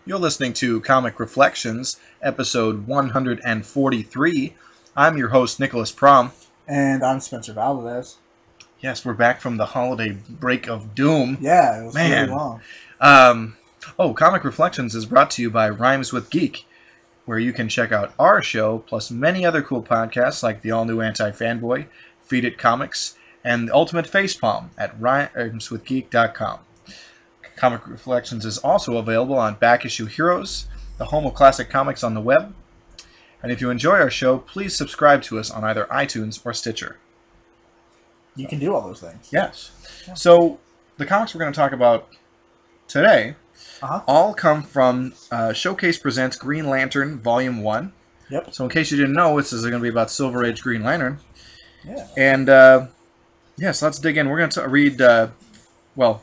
You're listening to Comic Reflections, episode 143. I'm your host, Nicholas Prom. And I'm Spencer Valdez. Yes, we're back from the holiday break of doom. Yeah, it was really long. Comic Reflections is brought to you by Rhymes with Geek, where you can check out our show, plus many other cool podcasts like the all-new Anti-Fanboy, Feed It Comics, and the Ultimate Facepalm at rhymeswithgeek.com. Comic Reflections is also available on Back Issue Heroes, the home of classic comics on the web. And if you enjoy our show, please subscribe to us on either iTunes or Stitcher. You can do all those things. Yes. Yeah. So, the comics we're going to talk about today all come from Showcase Presents Green Lantern Volume 1. Yep. So in case you didn't know, this is going to be about Silver Age Green Lantern. Yeah. And, so let's dig in. We're going to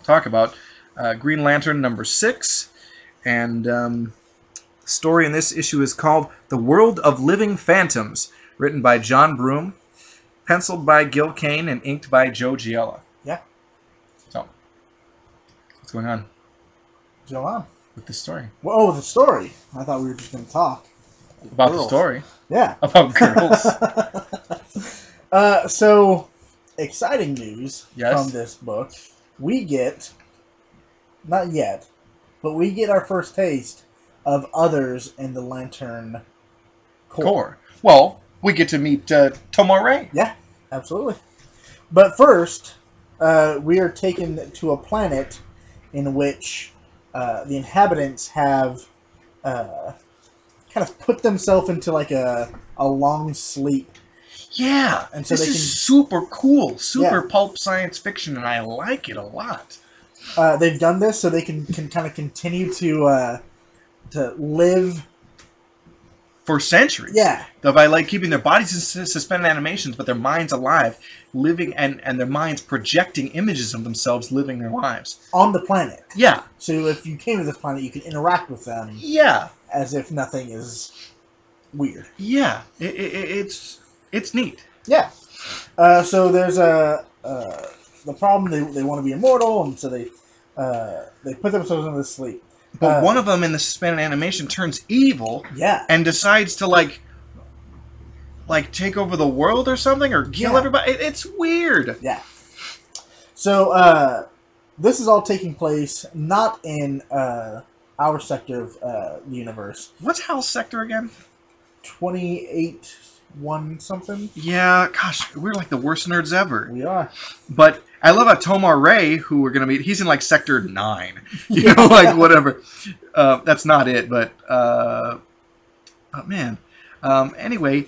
talk about Green Lantern number 6, and the story in this issue is called The World of Living Phantoms, written by John Broome, penciled by Gil Kane, and inked by Joe Giella. Yeah. So, what's going on? What's going on? With this story? Whoa, the story. I thought we were just going to talk. About girls. The story? Yeah. About girls. So, exciting news from this book. We get... Not yet, but we get our first taste of others in the Lantern Corps. Well, we get to meet Tomar Re. Yeah, absolutely. But first, we are taken to a planet in which the inhabitants have kind of put themselves into like a long sleep. Yeah, and so this is super cool, super pulp science fiction, and I like it a lot. They've done this so they can kind of continue to live for centuries. Yeah, by keeping their bodies in suspended animations, but their minds alive, living and their minds projecting images of themselves living their lives on the planet. Yeah. So if you came to this planet, you can interact with them. Yeah. As if nothing is weird. Yeah, it's neat. Yeah. So there's the problem, they want to be immortal, and so they put themselves into sleep. But one of them in the suspended animation turns evil. Yeah. And decides to like take over the world or something, or kill everybody. It's weird. Yeah. So this is all taking place not in our sector of the universe. What's Hal's sector again? 28-1 something. Yeah, gosh, we're like the worst nerds ever. We are. But I love how Tomar Re, who we're going to meet, he's in like Sector 9. You know, like whatever. That's not it, but... man. Anyway,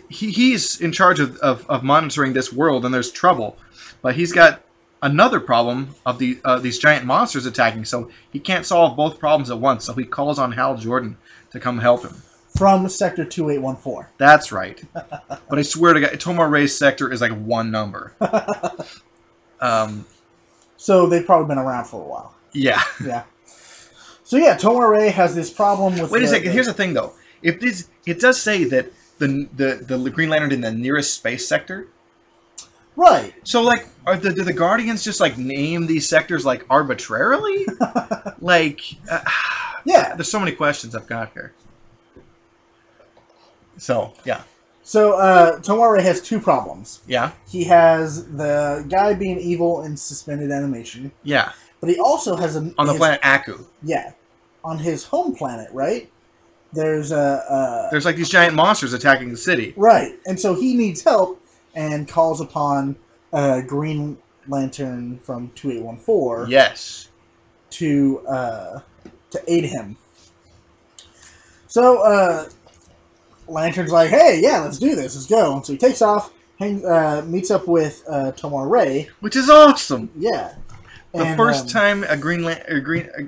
he's in charge of monitoring this world, and there's trouble. But he's got another problem of these giant monsters attacking, so he can't solve both problems at once. So he calls on Hal Jordan to come help him. From Sector 2814. That's right. But I swear to God, Tomar Re's sector is like one number. So they've probably been around for a while. Yeah. Yeah. So yeah, Tomar Re has this problem with... Wait a second. Here's the thing, though. It does say that the Green Lantern in the nearest space sector. Right. So like, do the Guardians just like name these sectors like arbitrarily? Yeah. There's so many questions I've got here. So, yeah. So, Tomar Re has two problems. Yeah. He has the guy being evil in suspended animation. Yeah. But he also has on the planet Aku. Yeah. On his home planet, right? There's there's like these giant monsters attacking the city. Right. And so he needs help and calls upon Green Lantern from 2814. Yes. To aid him. So, Lantern's like, hey, yeah, let's do this. Let's go. And so he takes off, meets up with Tomar Re. Which is awesome. Yeah. The first time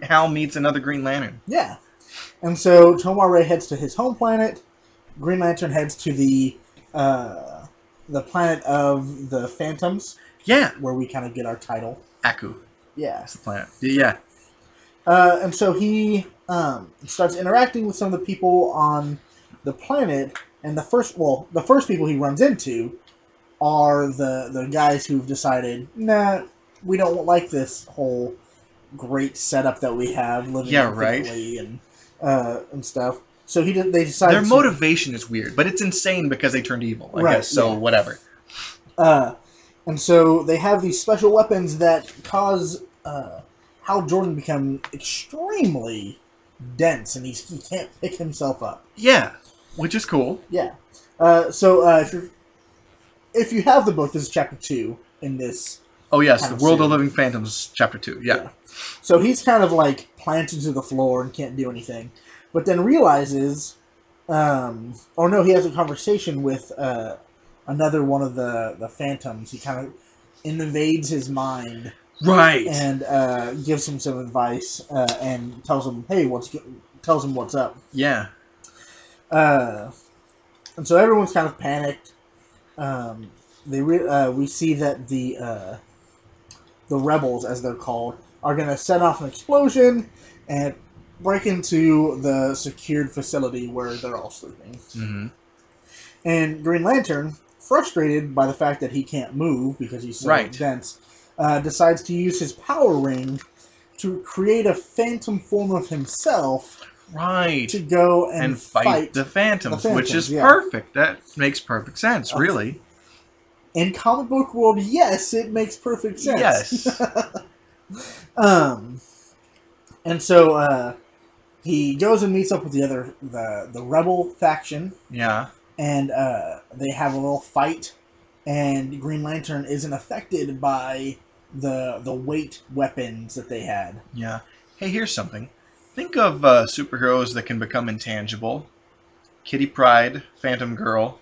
Hal meets another Green Lantern. Yeah. And so Tomar Re heads to his home planet. Green Lantern heads to the planet of the Phantoms. Yeah. Where we kind of get our title. Aku. Yeah. That's the planet. Yeah. And so he starts interacting with some of the people on the planet, and the first people he runs into are the guys who've decided, nah, we don't like this whole great setup that we have living infinitely, and and stuff. So they decide their motivation is weird, but it's insane because they turned evil. I guess so. Yeah. Whatever. And so they have these special weapons that cause Hal Jordan become extremely dense, and he can't pick himself up. Yeah, which is cool. Yeah. So if you have the book, this is chapter 2 in this. Oh yes, The World of Living Phantoms, chapter 2. Yeah. So he's kind of like planted to the floor and can't do anything, but then realizes, he has a conversation with another one of the Phantoms. He kind of invades his mind, right, and gives him some advice and tells him, "Hey, tells him what's up." Yeah. And so everyone's kind of panicked. We see that the rebels, as they're called, are going to set off an explosion and break into the secured facility where they're all sleeping. Mm-hmm. And Green Lantern, frustrated by the fact that he can't move because he's so dense, decides to use his power ring to create a phantom form of himself. Right. To go and fight the Phantoms, which is perfect. That makes perfect sense, really. In comic book world, yes, it makes perfect sense. Yes. And so he goes and meets up with the rebel faction. Yeah. And they have a little fight, and Green Lantern isn't affected by the weight weapons that they had. Yeah. Hey, here's something. Think of superheroes that can become intangible. Kitty Pryde, Phantom Girl,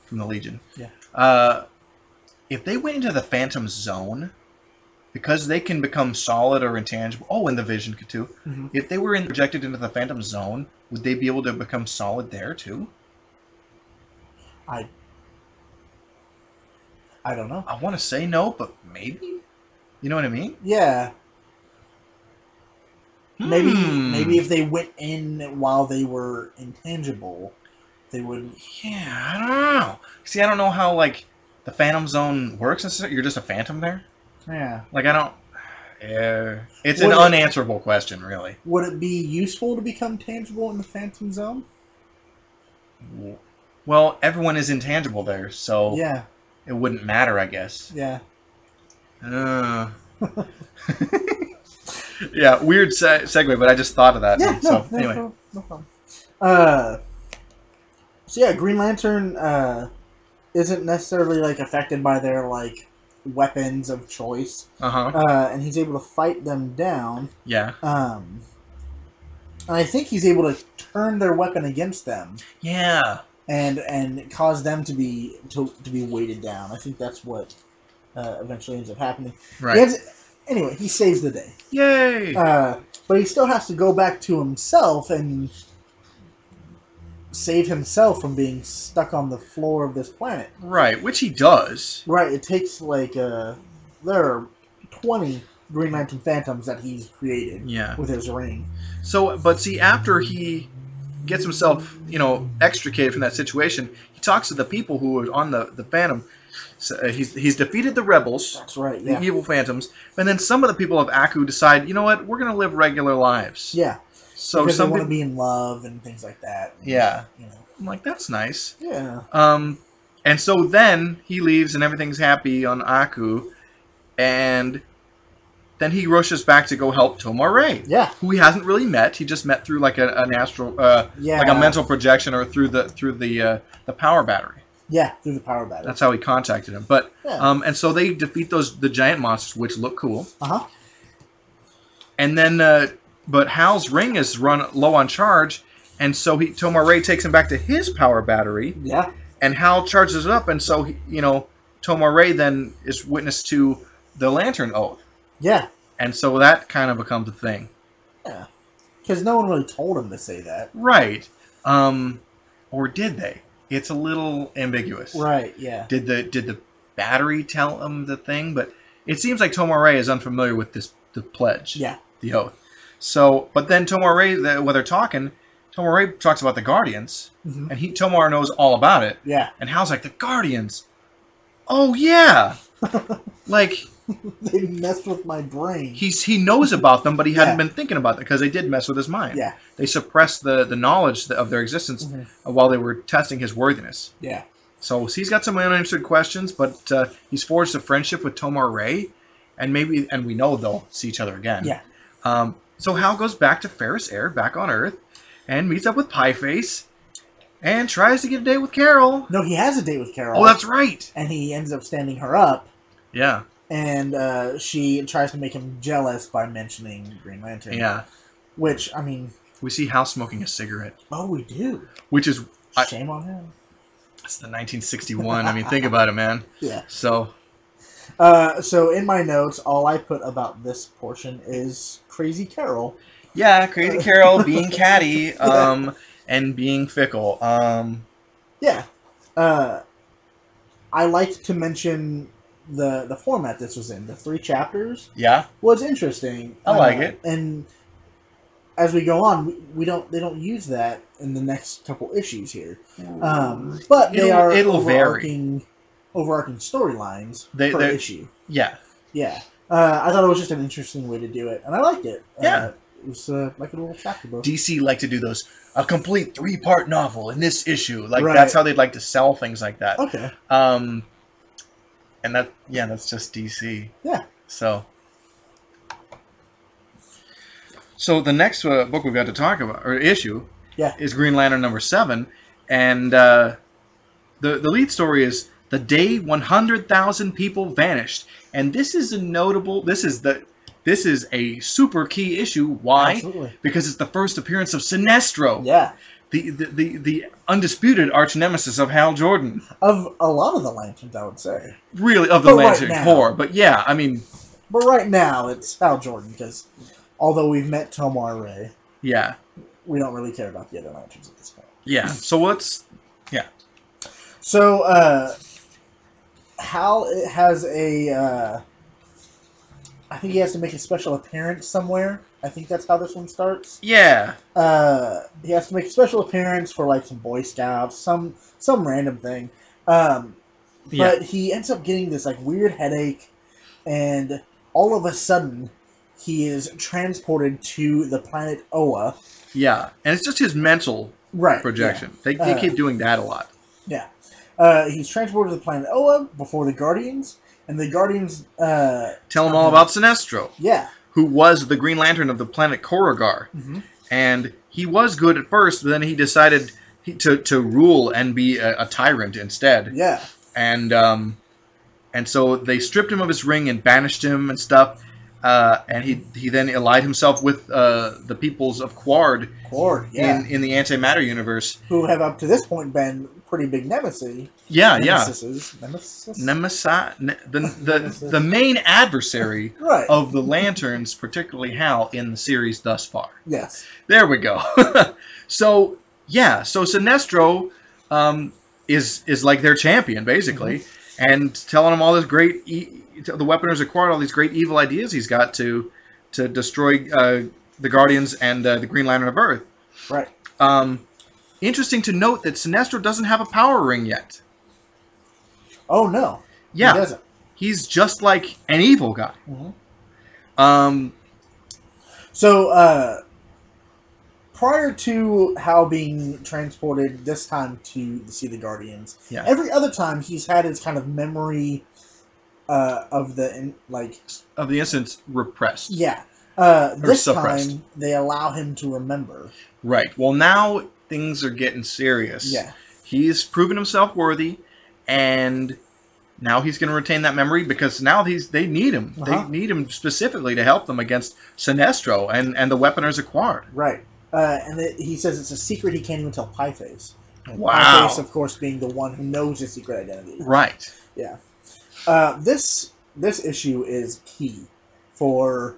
from the Legion. Yeah. If they went into the Phantom Zone, because they can become solid or intangible. Oh, and the Vision could too. Mm-hmm. If they were projected into the Phantom Zone, would they be able to become solid there too? I don't know. I want to say no, but maybe. You know what I mean? Yeah. Maybe if they went in while they were intangible, they would. Yeah, I don't know. See, I don't know how like the Phantom Zone works. You're just a phantom there. Yeah. Like I don't. It's an unanswerable question, really. Would it be useful to become tangible in the Phantom Zone? Well, everyone is intangible there, so yeah, it wouldn't matter, I guess. Yeah. Yeah, weird segue, but I just thought of that. Yeah, anyway. No problem. So yeah, Green Lantern isn't necessarily like affected by their like weapons of choice. And he's able to fight them down. Yeah. And I think he's able to turn their weapon against them. Yeah. And cause them to be weighted down. I think that's what eventually ends up happening. Right. Anyway, he saves the day. Yay! But he still has to go back to himself and save himself from being stuck on the floor of this planet. Right, which he does. Right, it takes like there are 20 Green Lantern Phantoms that he's created with his ring. So, but see, after he gets himself, extricated from that situation, he talks to the people who are on the Phantom. So, he's defeated the rebels. That's right, the evil Phantoms. And then some of the people of Aku decide, you know what, we're going to live regular lives. Yeah. So because they want to be in love and things like that. Yeah. I'm like, that's nice. Yeah. And so then he leaves and everything's happy on Aku. And then he rushes back to go help Tomar Re. Yeah. Who he hasn't really met. He just met through like an astral, like a mental projection or through the power battery. Yeah, through the power battery. That's how he contacted him. But and so they defeat the giant monsters, which look cool. And then, but Hal's ring is run low on charge, and so Tomar Re takes him back to his power battery. Yeah. And Hal charges it up, and so Tomar Re then is witness to the Lantern Oath. Yeah. And so that kind of becomes a thing. Yeah. Because no one really told him to say that. Right. Or did they? It's a little ambiguous. Right, yeah. Did the battery tell him the thing? But it seems like Tomar Re is unfamiliar with the pledge. Yeah. The oath. So, but then Tomar Re, when they're talking, Tomar Re talks about the Guardians, and Tomar knows all about it. Yeah. And Hal's like, the Guardians? Oh, yeah! Like, They messed with my brain. He knows about them, but he hadn't Yeah. been thinking about them because they did mess with his mind. Yeah. They suppressed the knowledge of their existence while they were testing his worthiness. Yeah. So he's got some unanswered questions, but he's forged a friendship with Tomar Re, and we know they'll see each other again. Yeah. So Hal goes back to Ferris Air, back on Earth, and meets up with Pieface, and tries to get a date with Carol. No, he has a date with Carol. Oh, that's right. And he ends up standing her up. Yeah. And she tries to make him jealous by mentioning Green Lantern. Yeah. Which, I mean... We see Hal smoking a cigarette. Oh, we do. Which is... Shame on him. It's the 1961. I mean, think about it, man. Yeah. So in my notes, all I put about this portion is Crazy Carol. Yeah, Crazy Carol being catty and being fickle. Yeah. I like to mention the format this was in. The 3 chapters. Yeah. Was interesting. I like it. And as we go on, they don't use that in the next couple issues here. But it'll vary. Overarching storylines per issue. Yeah. Yeah. I thought it was just an interesting way to do it, and I liked it. Yeah. It was like a little chapter book. DC like to do those, a complete 3-part novel in this issue. Like, Right. That's how they'd like to sell things like that. Okay. And that's just DC. Yeah. So the next book we've got to talk about, or issue, is Green Lantern number 7, and the lead story is The Day 100,000 People Vanished, and this is a notable. This is a super key issue. Why? Absolutely. Because it's the first appearance of Sinestro. Yeah. The undisputed arch nemesis of Hal Jordan. Of a lot of the Lanterns, I would say. Really, of the Lantern Corps. But yeah, I mean... But right now, it's Hal Jordan, because although we've met Tomar Re, yeah, we don't really care about the other Lanterns at this point. Yeah, so let's... Yeah. So, Hal has a... I think he has to make a special appearance somewhere. I think that's how this one starts. Yeah. He has to make a special appearance for like some Boy Scouts, some random thing. But he ends up getting this like weird headache, and all of a sudden, he is transported to the planet Oa. Yeah, and it's just his mental projection. Yeah. They keep doing that a lot. Yeah. He's transported to the planet Oa before the Guardians, and the Guardians tell him all about Sinestro. Yeah. Who was the Green Lantern of the planet Korugar. Mm-hmm. And he was good at first, but then he decided to rule and be a tyrant instead. Yeah. And so they stripped him of his ring and banished him and stuff. And he then allied himself with the peoples of Quard. Yeah. In the antimatter universe. Who have up to this point been pretty big nemesis. Yeah, Nemesis. The main adversary of the Lanterns, particularly Hal, in the series thus far. Yes. There we go. So Sinestro is like their champion, basically, and telling them all this great... the Weaponers acquired all these great evil ideas he's got to destroy the Guardians and the Green Lantern of Earth. Right. Interesting to note that Sinestro doesn't have a power ring yet. Oh, no. Yeah. He doesn't. He's just like an evil guy. Mm-hmm. So, prior to Hal being transported this time to see the Guardians, every other time he's had his kind of memory of the incidents repressed. Yeah. This time they allow him to remember. Right. Well, now things are getting serious. Yeah. He's proven himself worthy, and now he's going to retain that memory because now they need him. They need him specifically to help them against Sinestro and the Weaponers acquired. Right. And he says it's a secret he can't even tell Pieface. Wow. Pieface, of course, being the one who knows his secret identity. Right. Yeah. This issue is key for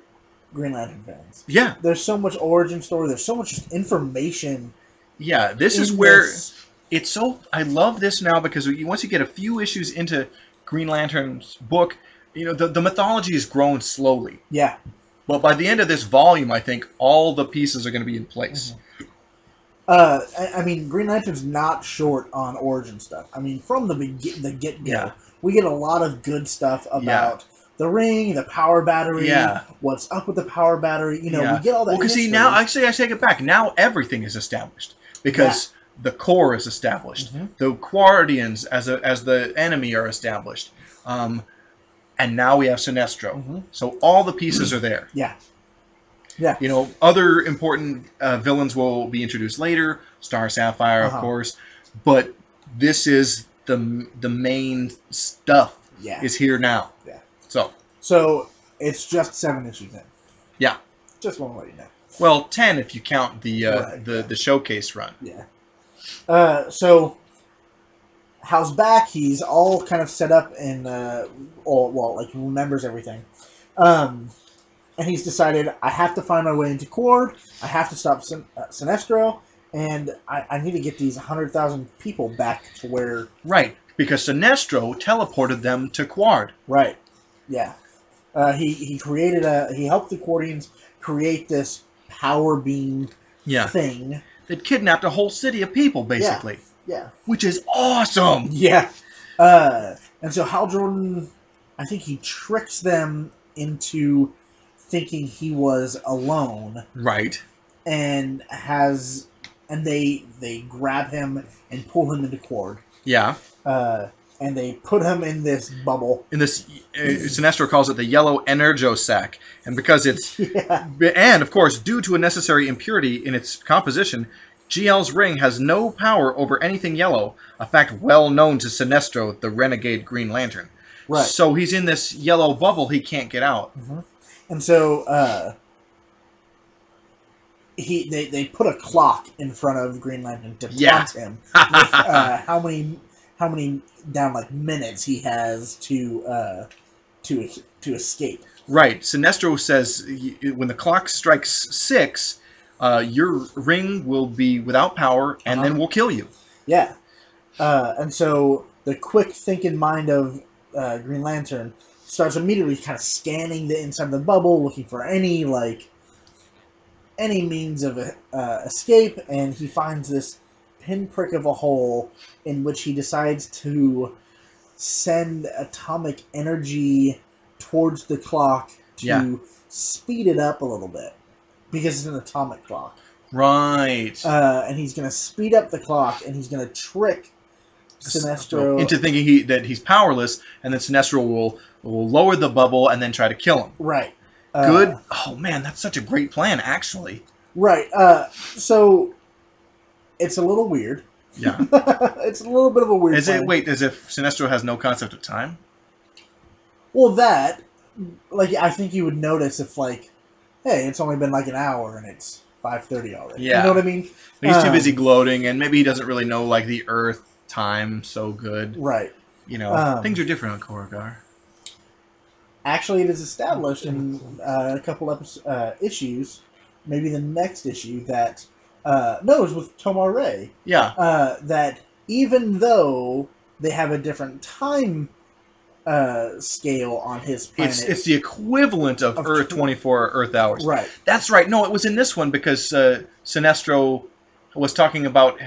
Green Lantern fans. Yeah. There's so much origin story. There's so much just information. Yeah, this is where it's so... I love this now because once you get a few issues into Green Lantern's book, the mythology has grown slowly. Yeah. But by the end of this volume, I think all the pieces are going to be in place. I mean, Green Lantern's not short on origin stuff. I mean, from the get-go, we get a lot of good stuff about the ring, the power battery. Yeah. What's up with the power battery? You know, Yeah. we get all that. Well, because see, now actually I take it back. Now everything is established because the core is established. The Quardians as the enemy are established, and now we have Sinestro. So all the pieces are there. Yeah. Yeah. You know, other important villains will be introduced later. Star Sapphire, of course, but this is the main stuff. Yeah. Is here now. Yeah. So it's just 7 issues in. Yeah. Just want to let you know. Well, 10 if you count the showcase run. Yeah. So Hal's back. He's all kind of set up and he remembers everything. And he's decided, I have to find my way into Cord. I have to stop Sinestro, and I need to get these 100,000 people back to where. Right, because Sinestro teleported them to Quard. Right. Yeah. He created he helped the Quardians create this power beam thing. That kidnapped a whole city of people, basically. Yeah. Which is awesome! Yeah. And so Hal Jordan, I think he tricks them into thinking he was alone. Right. And they grab him and pull him into Cord. Yeah. And they put him in this bubble. In this, Sinestro calls it the yellow energo sac. And because it's... And, of course, due to a necessary impurity in its composition, GL's ring has no power over anything yellow, a fact well known to Sinestro, the renegade Green Lantern. Right. So he's in this yellow bubble he can't get out. And so they put a clock in front of Green Lantern to prompt him with how many down minutes he has to escape. Right. Sinestro says when the clock strikes 6, your ring will be without power, and then we'll kill you. Yeah. And so the quick thinking mind of Green Lantern starts immediately kind of scanning the inside of the bubble, looking for any means of escape, and he finds this pinprick of a hole in which he decides to send atomic energy towards the clock to speed it up a little bit, because it's an atomic clock. Right. And he's going to speed up the clock, and he's going to trick Sinestro into thinking that he's powerless, and then Sinestro will lower the bubble and then try to kill him. Right. Good. Oh man, that's such a great plan, actually. Right. So it's a little weird. Yeah. It's a little bit of a weird plan. Wait, as if Sinestro has no concept of time? Well, I think you would notice if, hey, it's only been an hour and it's 5:30 already. Yeah. You know what I mean? He's too busy gloating, and maybe he doesn't really know, the Earth time so good. Right. You know, things are different on Korugar. Actually, it is established in a couple issues, maybe the next issue, that... no, it was with Tomar Re. Yeah. That even though they have a different time scale on his planet... It's the equivalent of Earth 24 Earth hours. Right. That's right. No, it was in this one because Sinestro was talking about...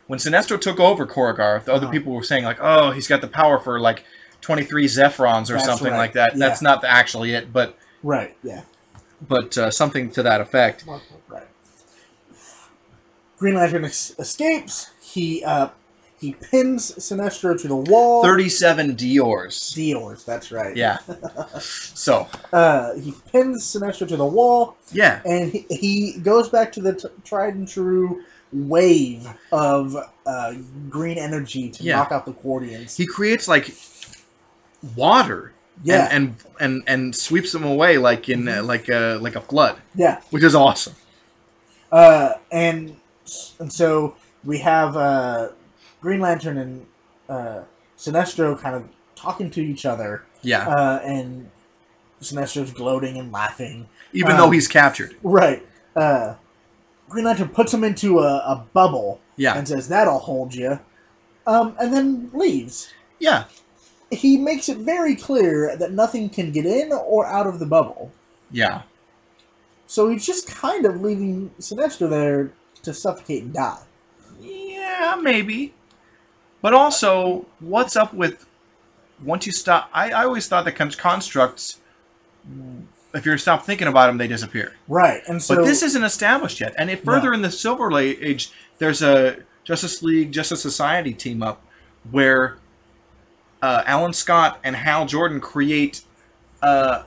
when Sinestro took over Korugar, the other people were saying, oh, he's got the power for, 23 Zephrons or something like that. Yeah. That's not actually it, but... Right, yeah. But something to that effect. Right. Green Lantern escapes. He pins Sinestro to the wall. 37 Diors. Diors, that's right. Yeah. So. He pins Sinestro to the wall. Yeah. And he goes back to the tried and true wave of green energy to knock out the Quardians. He creates water. Yeah. And sweeps them away like a flood. Yeah. Which is awesome. And so we have Green Lantern and Sinestro kind of talking to each other. Yeah. And Sinestro's gloating and laughing. Even though he's captured. Right. Green Lantern puts him into a bubble. Yeah. And says, that'll hold you. And then leaves. Yeah. He makes it very clear that nothing can get in or out of the bubble. Yeah. So he's just kind of leaving Sinestro there to suffocate and die. Yeah, maybe. But also, what's up with once you stop, I always thought that constructs, if you stop thinking about them, they disappear. Right, and so but this isn't established yet. And if further in the Silver Age, there's a Justice League, Justice Society team up where Alan Scott and Hal Jordan create a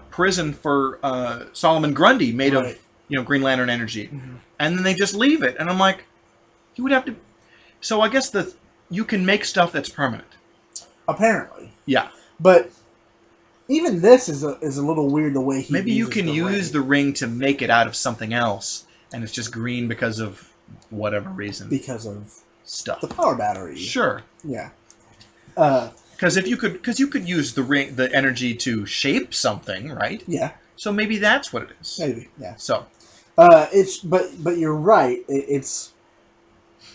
prison for Solomon Grundy made of Green Lantern energy, and then they just leave it. And I'm like, you would have to. So I guess you can make stuff that's permanent. Apparently, yeah. But even this is a little weird the way he. Maybe you can use the ring to make it out of something else, and it's just green because of whatever reason. Because of stuff. The power battery. Sure. Yeah. Because you could use the energy to shape something, right? Yeah. So maybe that's what it is. Maybe. Yeah. So. But you're right. It's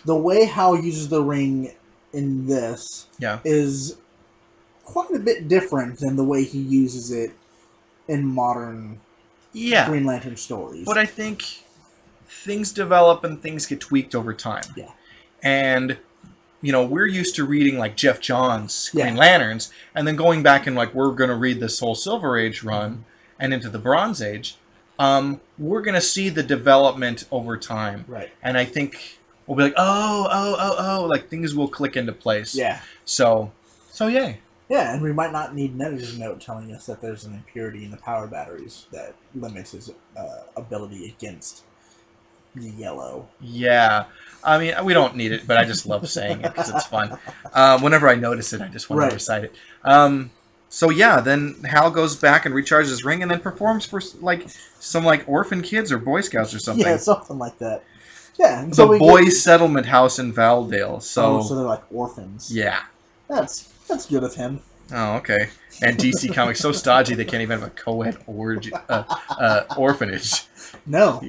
the way Hal uses the ring in this. Yeah. Is quite a bit different than the way he uses it in modern. Yeah. Green Lantern stories. But I think things develop and things get tweaked over time. Yeah. And we're used to reading like Jeff Johns' Green Lanterns, and then going back and like we're going to read this whole Silver Age run and into the Bronze Age. We're going to see the development over time. Right. And I think we'll be like, oh, like things will click into place. Yeah. So yay. Yeah, and we might not need an editor's note telling us that there's an impurity in the power batteries that limits his ability against the yellow. Yeah. I mean, we don't need it, but I just love saying it because it's fun. Whenever I notice it, I just want to recite it. So yeah, then Hal goes back and recharges his ring and then performs for some orphan kids or Boy Scouts or something. Yeah, something like that. Yeah. And the boys' settlement house in Valdale. So they're like orphans. Yeah. That's good of him. Oh, okay. And DC Comics so stodgy they can't even have a co-ed orphanage. No.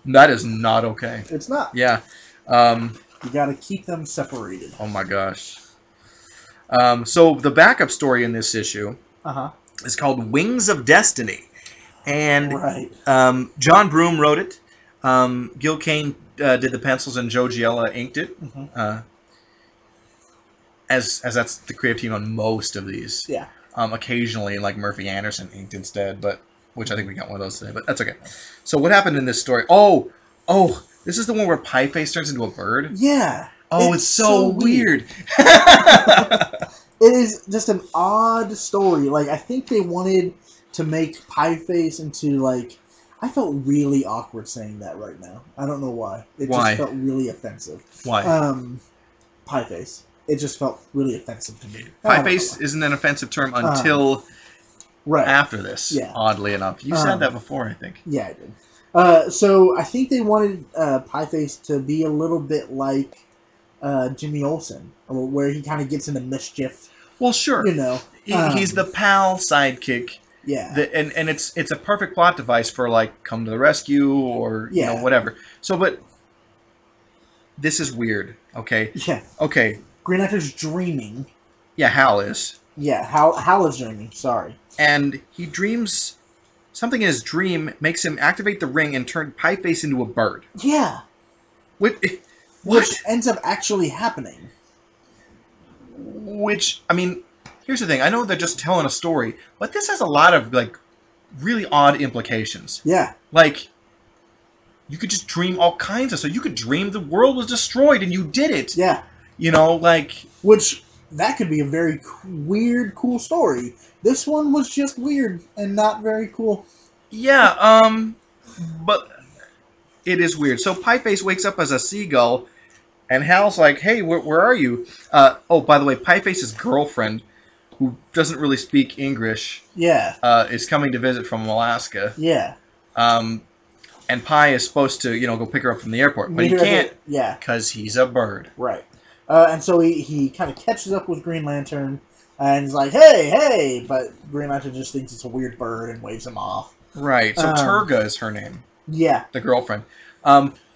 That is not okay. It's not. Yeah. You got to keep them separated. Oh my gosh. So the backup story in this issue is called Wings of Destiny, and John Broome wrote it. Gil Kane did the pencils and Joe Giella inked it. As that's the creative team on most of these. Yeah. Occasionally, like Murphy Anderson inked instead, which I think we got one of those today, but that's okay. So what happened in this story? Oh, this is the one where Pie Face turns into a bird? Yeah. Oh, it's so weird. It is just an odd story. Like, I think they wanted to make Pie Face into, I felt really awkward saying that right now. I don't know why. It just felt really offensive. Why? Pie Face. It just felt really offensive to me. Pie Face isn't an offensive term until after this, oddly enough. You said that before, I think. Yeah, I did. So I think they wanted Pie Face to be a little bit like Jimmy Olsen, where he kind of gets into mischief. Well, sure. He's the pal sidekick. Yeah. And it's a perfect plot device for, come to the rescue or, whatever. So, but this is weird, okay? Yeah. Okay. Green Lantern's dreaming. Yeah, Hal is. Yeah, Hal is dreaming, sorry. And he dreams... Something in his dream makes him activate the ring and turn Pie Face into a bird. Yeah. What? Which ends up actually happening. Which, I mean, here's the thing. I know they're just telling a story, but this has a lot of, really odd implications. Yeah. You could just dream all kinds of stuff. You could dream the world was destroyed and you did it. Yeah. Which, that could be a very weird, cool story. This one was just weird and not very cool. Yeah, but it is weird. So Pie Face wakes up as a seagull, and Hal's like, hey, where are you? Oh, by the way, Pie Face's girlfriend, who doesn't really speak English, is coming to visit from Alaska. Yeah. And Pie is supposed to, go pick her up from the airport, but he can't. Yeah. Because he's a bird. Right. And so he kind of catches up with Green Lantern, and he's like, hey, but Green Lantern just thinks it's a weird bird and waves him off. Right, so Turga is her name. Yeah. The girlfriend.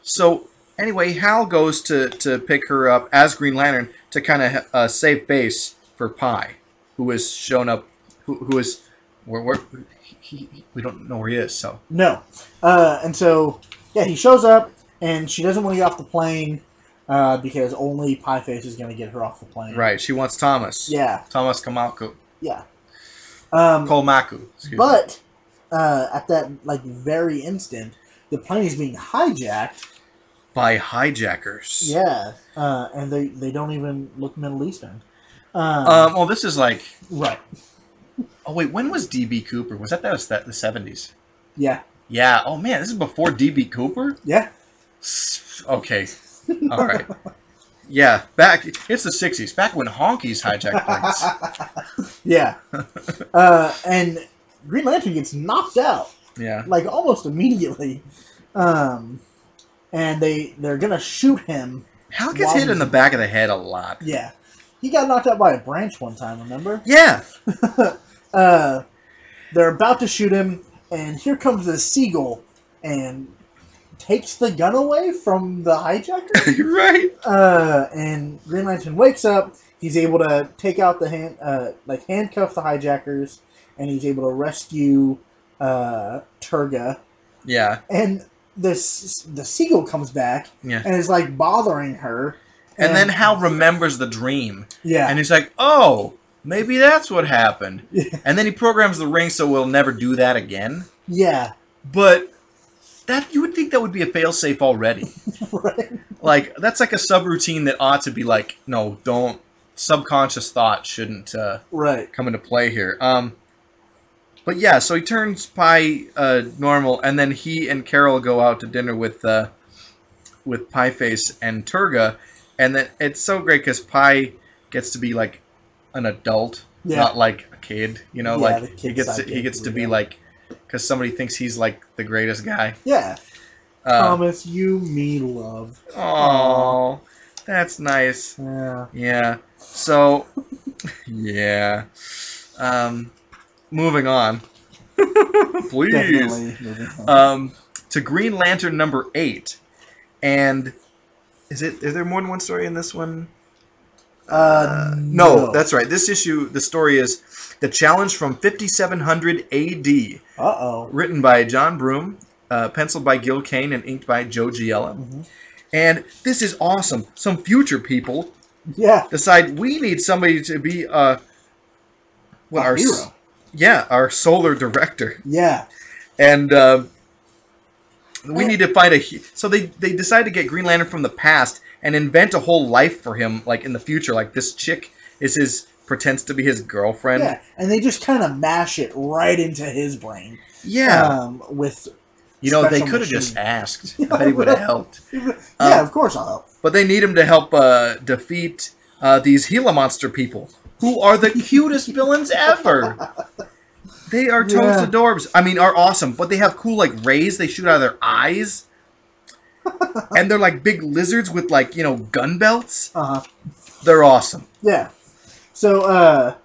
So, anyway, Hal goes to pick her up as Green Lantern to kind of save face for Pie, who has shown up, who is, we don't know where he is, so. No. And so, yeah, he shows up, and she doesn't want to get off the plane. because only Pieface is going to get her off the plane. Right. She wants Thomas. Yeah. Thomas Kamaku. Yeah. Kolmaku. But at that very instant, the plane is being hijacked by hijackers. Yeah. And they don't even look Middle Eastern. Well, this is like right. Oh wait, when was DB Cooper? Was that the 70s? Yeah. Yeah. Oh man, this is before DB Cooper. Yeah. Okay. All right. Yeah, it's the 60s, back when honkies hijacked planes. Yeah. And Green Lantern gets knocked out. Yeah. Like almost immediately. And they're gonna shoot him. Hal gets hit in the back of the head a lot. Yeah. He got knocked out by a branch one time, remember? Yeah. They're about to shoot him, and here comes the seagull and takes the gun away from the hijacker. You're right. And Green Lantern wakes up. He's able to take out the handcuff the hijackers, and he's able to rescue Turga. Yeah. And the seagull comes back and is like bothering her. And then Hal remembers the dream. Yeah. And he's like, oh, maybe that's what happened. Yeah. And then he programs the ring so we'll never do that again. Yeah. But you would think that would be a failsafe already. Right. Like, that's like a subroutine that ought to be like, no, don't. Subconscious thought shouldn't come into play here. But yeah, so he turns Pie normal, and then he and Carol go out to dinner with Pieface and Turga. And then it's so great because Pie gets to be like an adult, not like a kid. You know, like he gets to be like, because somebody thinks he's like the greatest guy. Yeah. Promise you me love. Oh, that's nice. Yeah. Yeah. So, yeah. Moving on. Please. Definitely moving on. To Green Lantern number 8, and. Is there more than one story in this one? No, that's right. This issue, the story is The Challenge from 5700 AD. Uh-oh. Written by John Broome, penciled by Gil Kane, and inked by Joe Giella. Mm-hmm. And this is awesome. Some future people decide we need somebody to be our hero. Yeah, our solar director. Yeah. And we need to find so they decide to get Green Lantern from the past and invent a whole life for him, like in the future. Like this chick pretends to be his girlfriend. Yeah, and they just kind of mash it right into his brain. Yeah. With they could have just asked. I bet he would have helped. Yeah, of course I'll help. But they need him to help defeat these Gila monster people, who are the cutest villains ever. They are totes adorbs. I mean, are awesome. But they have cool, like, rays they shoot out of their eyes. And they're like big lizards with, like, gun belts. Uh-huh. They're awesome. Yeah. So,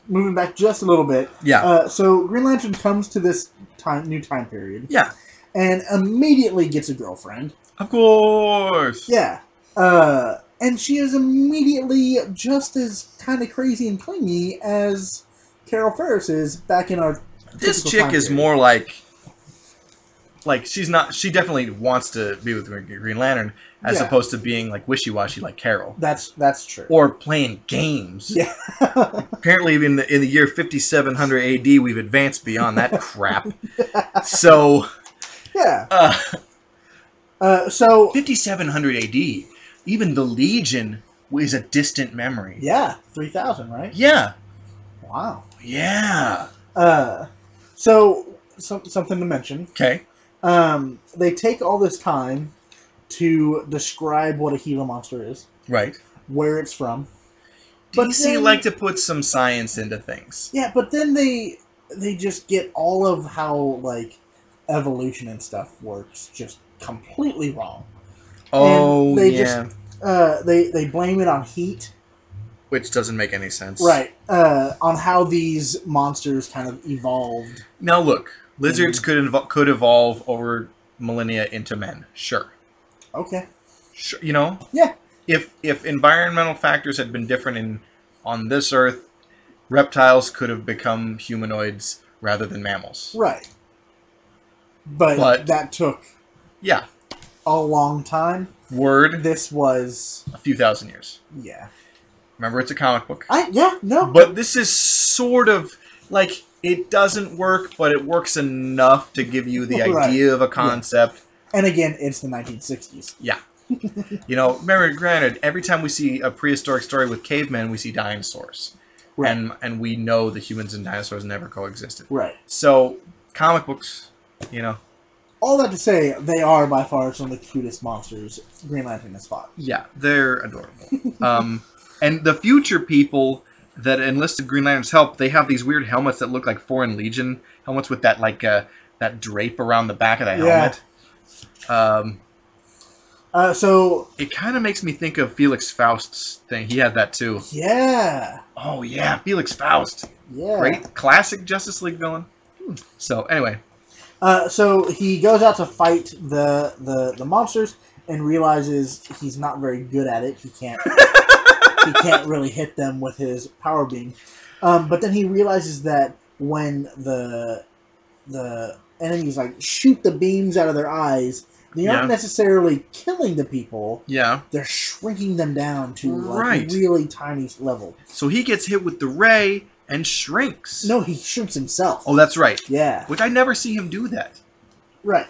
moving back just a little bit. Yeah. So, Green Lantern comes to this new time period. Yeah. And immediately gets a girlfriend. Of course. Yeah. And she is immediately just as kind of crazy and clingy as Carol Ferris is back in our. This chick is more like she's not. She definitely wants to be with Green Lantern as opposed to being like wishy-washy like Carol. That's true. Or playing games. Yeah. Apparently, in the year 5700 AD, we've advanced beyond that crap. So. Yeah. So 5700 AD, even the Legion is a distant memory. Yeah, 3000, right? Yeah. Wow. Yeah. So something to mention. Okay. They take all this time to describe what a Gila monster is. Right. Where it's from. DC like to put some science into things. Yeah, but then they just get all of how like evolution and stuff works just completely wrong. Oh, and they blame it on heat. Which doesn't make any sense. Right. On how these monsters kind of evolved. Now look, lizards could evolve over millennia into men. Sure. Okay. Sure. Yeah. If environmental factors had been different on this Earth, reptiles could have become humanoids rather than mammals. Right. But that took... Yeah. a long time. Word. This was A few thousand years. yeah. Remember, it's a comic book. No. But this is sort of like it doesn't work, but it works enough to give you the Right. idea of a concept. Yeah. And again, it's the 1960s. Yeah. You know, remember, granted, every time we see a prehistoric story with cavemen, we see dinosaurs. Right. And we know the humans and dinosaurs never coexisted. Right. So, comic books, you know. All that to say, they are by far some of the cutest monsters Green Lantern has fought. Yeah, they're adorable. And the future people that enlisted Green Lantern's help, they have these weird helmets that look like Foreign Legion helmets with that that drape around the back of the helmet. So it kind of makes me think of Felix Faust's thing. He had that too. Yeah. Oh yeah, Felix Faust. Yeah. Great classic Justice League villain. So anyway. So he goes out to fight the monsters and realizes he's not very good at it. He can't really hit them with his power beam. But then he realizes that when the enemies like shoot the beams out of their eyes, they aren't necessarily killing the people. Yeah. They're shrinking them down to Right. a really tiny level. So he gets hit with the ray and shrinks. No, he shrinks himself. Oh, that's right. Yeah. Which I never see him do that. Right.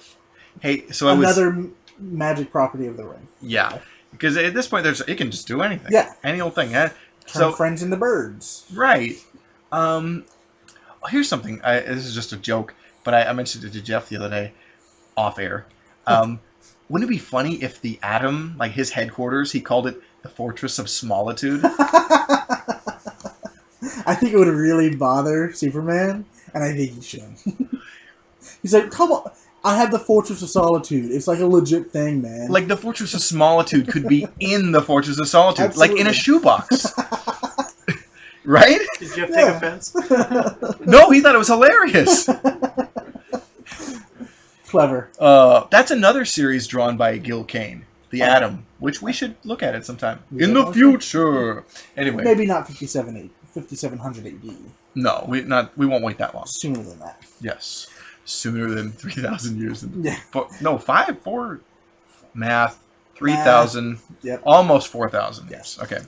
Hey, so Another magic property of the ring. Yeah. Because at this point, it can just do anything. Yeah. Any old thing. Turn friends into birds. Right. Here's something. This is just a joke, but I mentioned it to Jeff the other day, off air. Wouldn't it be funny if the Atom, like his headquarters, he called it the Fortress of Smolitude? I think it would really bother Superman, and I think he should. He's like, come on. I have the Fortress of Solitude. It's like a legit thing, man. Like the Fortress of Smolitude could be in the Fortress of Solitude, Absolutely. like in a shoebox. Right? Did Jeff take offense? No, he thought it was hilarious. Clever. That's another series drawn by Gil Kane, The Atom, which we should look at it sometime. Yeah, In the okay. future. Anyway. Maybe not 5700 AD. No, we won't wait that long. Sooner than that. Yes. Sooner than 3,000 years. Yeah. No, 4. Math. 3,000. Yep. Almost 4,000. Yes. Okay.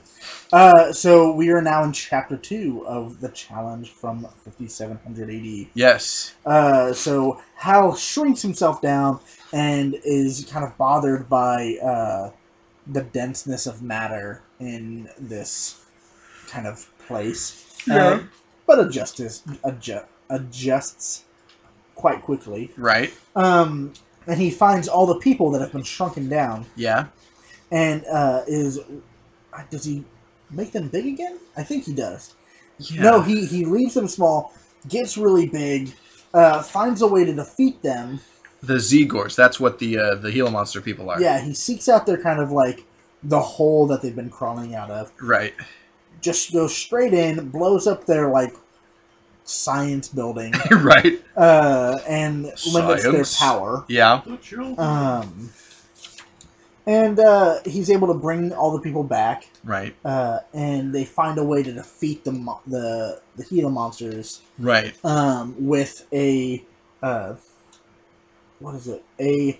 So we are now in Chapter 2 of the challenge from 5700 AD. Yes. So Hal shrinks himself down and is kind of bothered by the denseness of matter in this kind of place. Yeah. But adjusts quite quickly. Right. And he finds all the people that have been shrunken down. Yeah. And does he make them big again? I think he does. Yeah. No, he leaves them small, gets really big, finds a way to defeat them. The Zegors, that's what the Gila monster people are. Yeah, he seeks out their kind of like the hole that they've been crawling out of. Right. Just goes straight in, blows up their like science building, Right. and limits their Science. power. Yeah. And he's able to bring all the people back. Right. And they find a way to defeat the Gila monsters. Right. With a what is it? A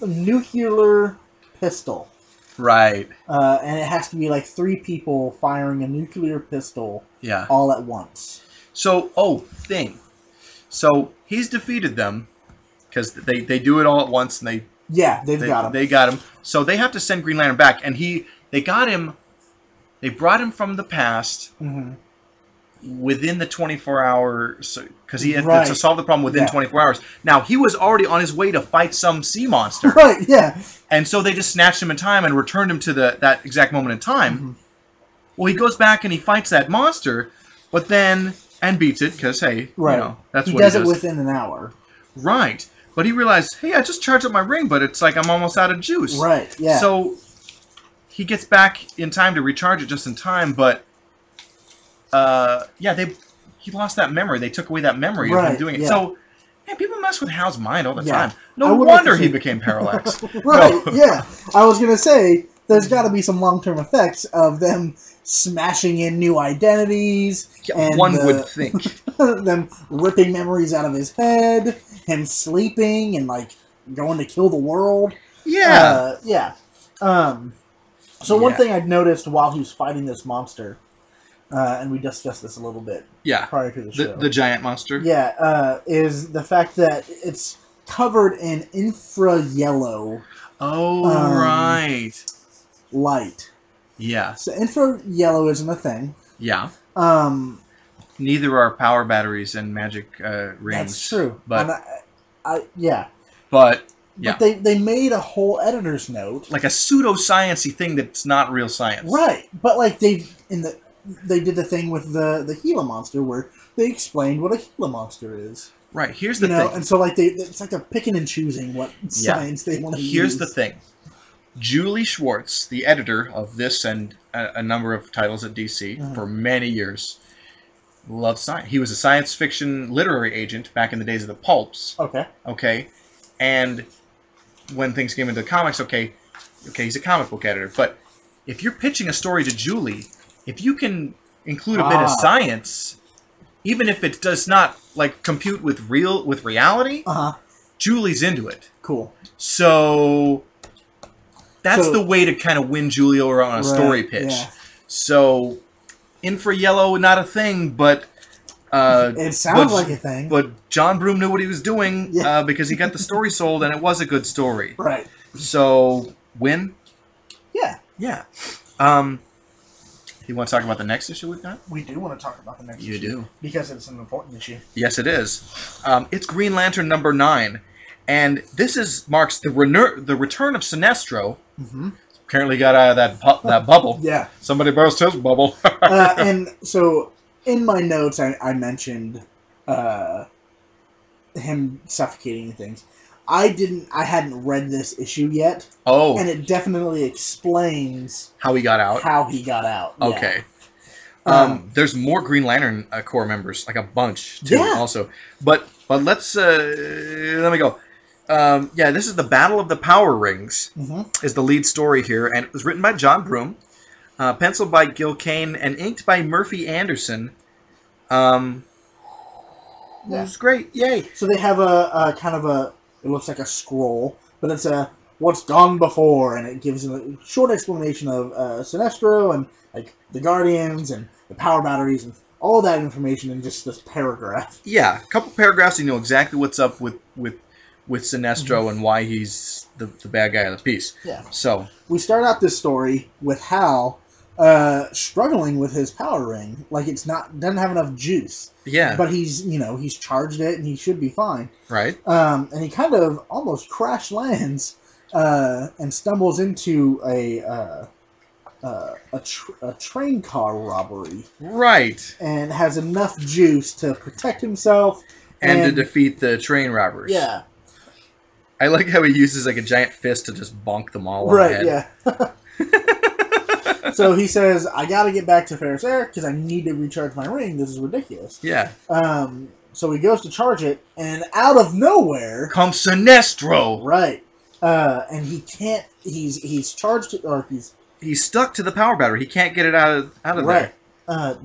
nuclear pistol. Right. And it has to be like 3 people firing a nuclear pistol. Yeah. All at once. So, So he's defeated them because they do it all at once, and they got him. They got him. So they have to send Green Lantern back, and they got him. They brought him from the past within the 24 hours because he had to solve the problem within 24 hours. Now he was already on his way to fight some sea monster. Right. Yeah. And so they just snatched him in time and returned him to that exact moment in time. Well, he goes back and he fights that monster, but then beats it because hey, that's he what does he it does. within an hour. Right. But he realized, hey, I just charged up my ring, but it's like I'm almost out of juice. Right, yeah. So he gets back in time to recharge it just in time, but he lost that memory. They took away that memory of him doing it. Yeah. So man, people mess with Hal's mind all the time. I No would wonder like to he see- became parallax. Right, No. yeah. I was going to say, there's got to be some long-term effects of them smashing in new identities. And One would think. them ripping memories out of his head, him sleeping and, like, going to kill the world. Yeah. Yeah. So one thing I'd noticed while he was fighting this monster, and we discussed this a little bit prior to the show. The giant monster? Yeah, is the fact that it's covered in infra-yellow. Oh, right. Light. Yeah. So infra-yellow isn't a thing. Yeah. Neither are power batteries and magic rings. That's true. But yeah. But yeah. But they made a whole editor's note, like a pseudo-sciencey thing that's not real science. Right. But like they did the thing with the Gila monster where they explained what a Gila monster is. Right. Here's the thing. And so like it's like they're picking and choosing what science they want to use. Here's the thing. Julie Schwartz, the editor of this and a number of titles at DC for many years, loved science. He was a science fiction literary agent back in the days of the pulps. Okay. And when things came into comics, okay, he's a comic book editor. But if you're pitching a story to Julie, if you can include a bit of science, even if it does not like compute with reality, Julie's into it. Cool. So that's the way to kind of win Julie over on a story pitch. Yeah. So infra-yellow, not a thing, but it sounds like a thing. But John Broome knew what he was doing because he got the story sold, and it was a good story. Right. So win. Yeah. Yeah. You want to talk about the next issue we've got? We do want to talk about the next issue. You do. Because it's an important issue. Yes, it is. It's Green Lantern number 9. And this marks the return of Sinestro. Apparently got out of that bubble. Yeah. Somebody burst his bubble. And so in my notes, I mentioned him suffocating things. I hadn't read this issue yet. Oh. And it definitely explains how he got out. Okay. Yeah. There's more Green Lantern Corps members, like a bunch too. Yeah. Also, but let's let me go. This is the Battle of the Power Rings. Is the lead story here, and it was written by John Broome, penciled by Gil Kane, and inked by Murphy Anderson. It was great. Yay! So they have a kind of it looks like a scroll, but it's what's gone before, and it gives a short explanation of Sinestro and like the Guardians and the power batteries and all that information in just this paragraph. Yeah, a couple paragraphs, you know exactly what's up with Sinestro and why he's the bad guy of the piece. Yeah. So we start out this story with Hal struggling with his power ring, like doesn't have enough juice. Yeah. But he's charged it and he should be fine. Right. And he kind of almost crash lands and stumbles into a train car robbery. Right. And has enough juice to protect himself and to defeat the train robbers. Yeah. I like how he uses like a giant fist to just bonk them all on the head. Yeah. So he says, I gotta get back to Ferris Air because I need to recharge my ring. This is ridiculous. Yeah. So he goes to charge it, and out of nowhere comes Sinestro. Right. And he can't. He's charged it, or he's stuck to the power battery. He can't get it out of there.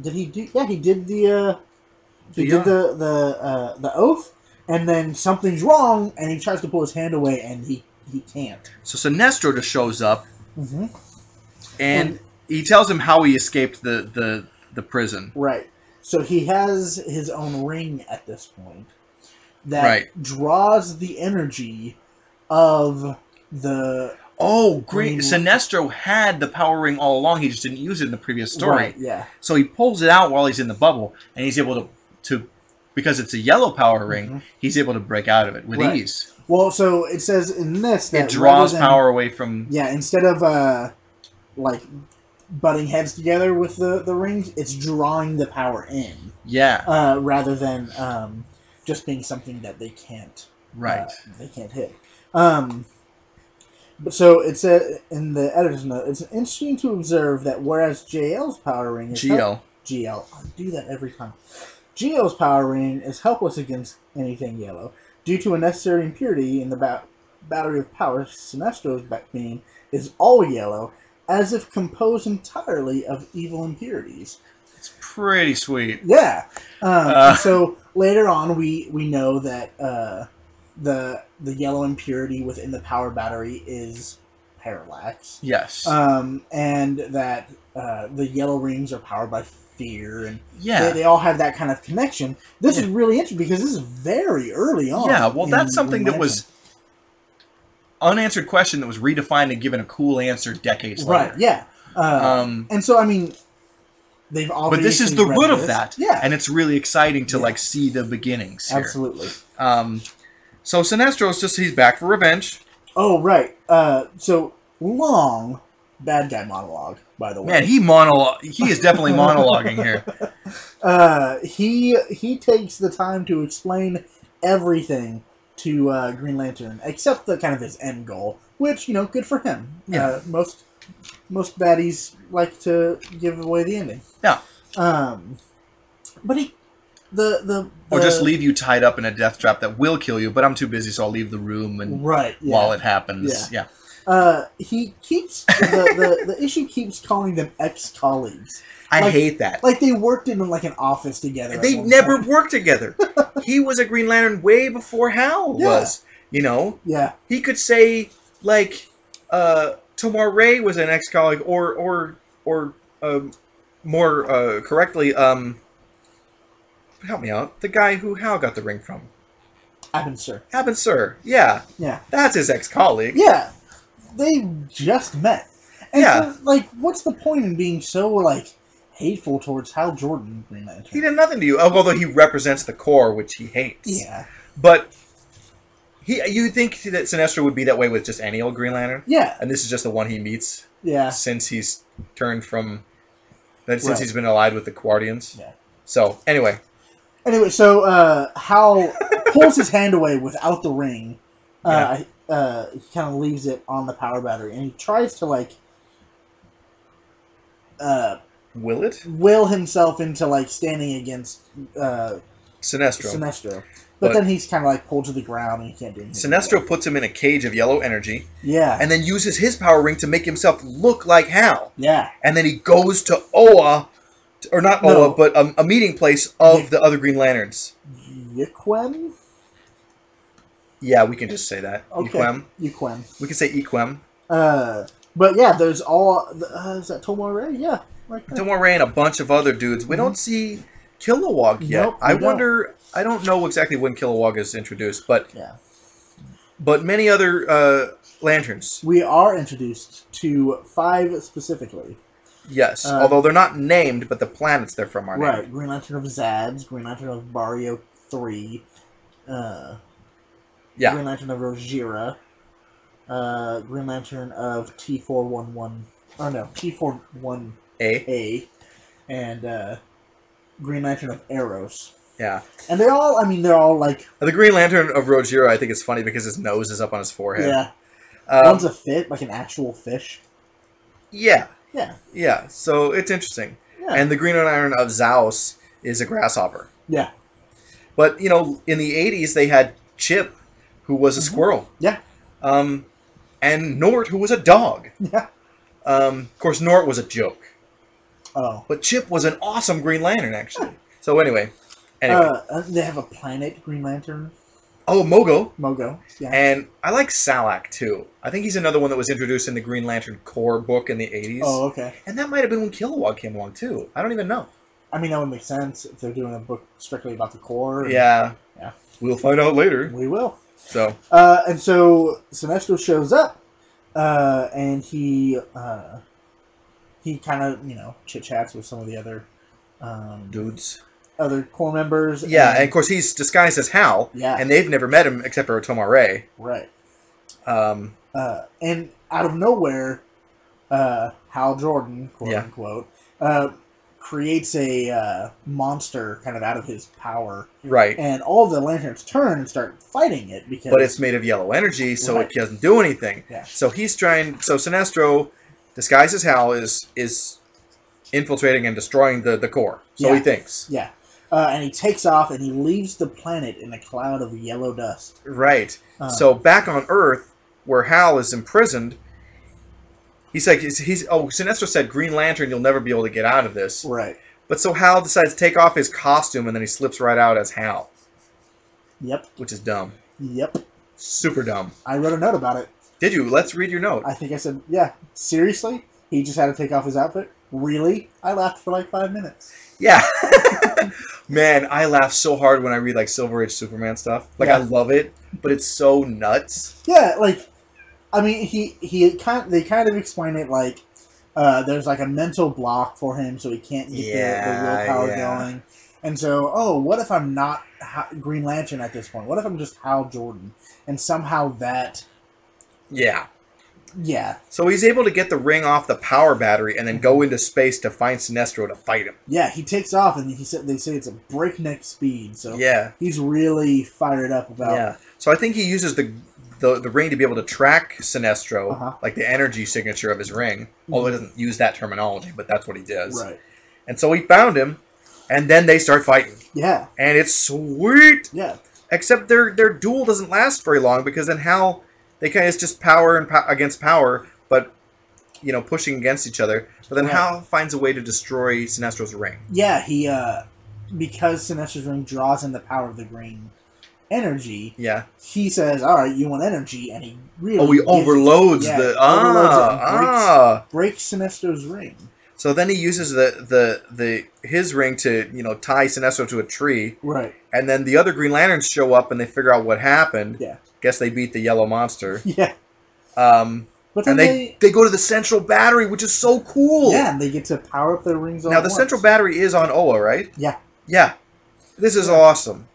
Did he do? Yeah, he did the oath, and then something's wrong, and he tries to pull his hand away, and he can't. So Sinestro just shows up, and he tells him how he escaped the prison. Right. So he has his own ring at this point that draws the energy of the. Oh, great! Sinestro had the power ring all along. He just didn't use it in the previous story. Right, yeah. So he pulls it out while he's in the bubble, and he's able to because it's a yellow power ring, he's able to break out of it with ease. Well, so it says in this that it draws power away from. Yeah, instead of like butting heads together with the rings, it's drawing the power in. Yeah. Rather than just being something that they can't. Right. They can't hit. But so it said in the editor's note, it's interesting to observe that whereas JL's power ring is GL, I do that every time. GL's power ring is helpless against anything yellow due to a necessary impurity in the battery of power. Sinestro's beam is all yellow, as if composed entirely of evil impurities. It's pretty sweet. Yeah. So later on, we know that the yellow impurity within the power battery is parallax. Yes. And that the yellow rings are powered by fear, and yeah. they all have that kind of connection. This is really interesting because this is very early on. Yeah, well, that's something that was unanswered question that was redefined and given a cool answer decades later. Right, yeah. And so, I mean, they've obviously... But this is the root of that. Yeah. And it's really exciting to, like, see the beginnings here. Absolutely. So Sinestro's just, he's back for revenge. Oh, right. So, long bad guy monologue, by the way. Man, he is definitely monologuing here. He takes the time to explain everything to Green Lantern, except the kind of his end goal, which, you know, good for him. Yeah. Most baddies like to give away the ending. Yeah. But he, or just leave you tied up in a death trap that will kill you, but I'm too busy, so I'll leave the room and while it happens. Yeah. He keeps the issue keeps calling them ex-colleagues. I hate that. Like they worked in like an office together. They never worked together. He was a Green Lantern way before Hal was. You know. Yeah. He could say like, Tomar Re was an ex-colleague, or more correctly, help me out. The guy who Hal got the ring from. Abin Sur. Yeah. Yeah. That's his ex-colleague. Yeah. They just met. And so, like, what's the point in being so, like, hateful towards Hal Jordan, Green Lantern? He did nothing to you, although he represents the core, which he hates. Yeah. But you think that Sinestro would be that way with just any old Green Lantern? Yeah. And this is just the one he meets? Yeah. Since he's turned from... Since he's been allied with the Guardians? Yeah. So, anyway. So, Hal pulls his hand away without the ring. He kind of leaves it on the power battery, and he tries to, like... will himself into, like, standing against Sinestro. But then he's kind of, like, pulled to the ground, and he can't do anything. Sinestro puts him in a cage of yellow energy. Yeah. And then uses his power ring to make himself look like Hal. Yeah. And then he goes to Oa, or not Oa, but a meeting place of the other Green Lanterns. Yiquem? Yeah, we can just say that. Okay. Yiquem. We can say Yiquem. But yeah, there's all... is that Tomar Re? Yeah. Right there. Tomar Re and a bunch of other dudes. We don't see Kilowog yet. Nope, I wonder... I don't know exactly when Kilowog is introduced, but... Yeah. But many other lanterns. We are introduced to 5 specifically. Yes, although they're not named, but the planets they're from are named. Right. Green Lantern of Zads, Green Lantern of Barrio 3, Green Lantern of Rojira, Green Lantern of T411, T41A, and Green Lantern of Eros. Yeah. And they're all like... The Green Lantern of Rojira, I think it's funny because his nose is up on his forehead. Yeah. One's a fish, like an actual fish. Yeah. Yeah. Yeah, so it's interesting. Yeah. And the Green Lantern of Zaos is a grasshopper. Yeah. But, you know, in the 80s, they had Chip, who was a squirrel. Yeah. And Nort, who was a dog. Yeah. Of course, Nort was a joke. Oh. But Chip was an awesome Green Lantern, actually. So anyway. They have a planet Green Lantern. Oh, Mogo. Mogo, yeah. And I like Salak, too. I think he's another one that was introduced in the Green Lantern Corps book in the 80s. Oh, okay. And that might have been when Kilowog came along, too. I don't even know. I mean, that would make sense if they're doing a book strictly about the Corps. Yeah. Yeah. We'll find out later. We will. So. And so Sinestro shows up, and he kind of, you know, chit-chats with some of the other... dudes. Other Corps members. Yeah, and of course he's disguised as Hal. Yeah. And they've never met him except for Tomar Re. Right. And out of nowhere, Hal Jordan, quote unquote, creates a monster kind of out of his power. Right. And all the Lanterns turn and start fighting it because... But it's made of yellow energy, so it doesn't do anything. Yeah. So he's trying... So Sinestro, disguised as Hal, is infiltrating and destroying the Corps. So he thinks. Yeah. And he takes off and he leaves the planet in a cloud of yellow dust. Right. So back on Earth, where Hal is imprisoned, he's like, Sinestro said, Green Lantern, you'll never be able to get out of this. Right. But so Hal decides to take off his costume and then he slips right out as Hal. Yep. Which is dumb. Yep. Super dumb. I wrote a note about it. Did you? Let's read your note. I think I said, yeah, seriously? He just had to take off his outfit? Really? I laughed for like 5 minutes. Yeah. Man, I laugh so hard when I read like Silver Age Superman stuff. Like Yeah. I love it, but it's so nuts. Yeah, like, I mean, they kind of explain it like there's like a mental block for him, so he can't get the willpower going. And so, what if I'm not Green Lantern at this point? What if I'm just Hal Jordan? And somehow that... Yeah. Yeah. So he's able to get the ring off the power battery and then go into space to find Sinestro to fight him. Yeah, he takes off, and they say it's a breakneck speed. So yeah, he's really fired up about. Yeah. So I think he uses the ring to be able to track Sinestro, like the energy signature of his ring. Although he doesn't use that terminology, but that's what he does. Right. And so he found him, and then they start fighting. Yeah. And it's sweet. Yeah. Except their duel doesn't last very long because then Hal, it's just power and against power, but pushing against each other. But then Hal finds a way to destroy Sinestro's ring. Yeah, he because Sinestro's ring draws in the power of the green energy. Yeah. He says, "All right, you want energy," and he really he overloads breaks Sinestro's ring. So then he uses his ring to tie Sinestro to a tree. Right. And then the other Green Lanterns show up and they figure out what happened. Yeah. Guess they beat the yellow monster. Yeah. But then they go to the central battery, which is so cool. Yeah, and they get to power up their rings all Now, at the once. central battery is on Oa, right? Yeah. Yeah. This is awesome.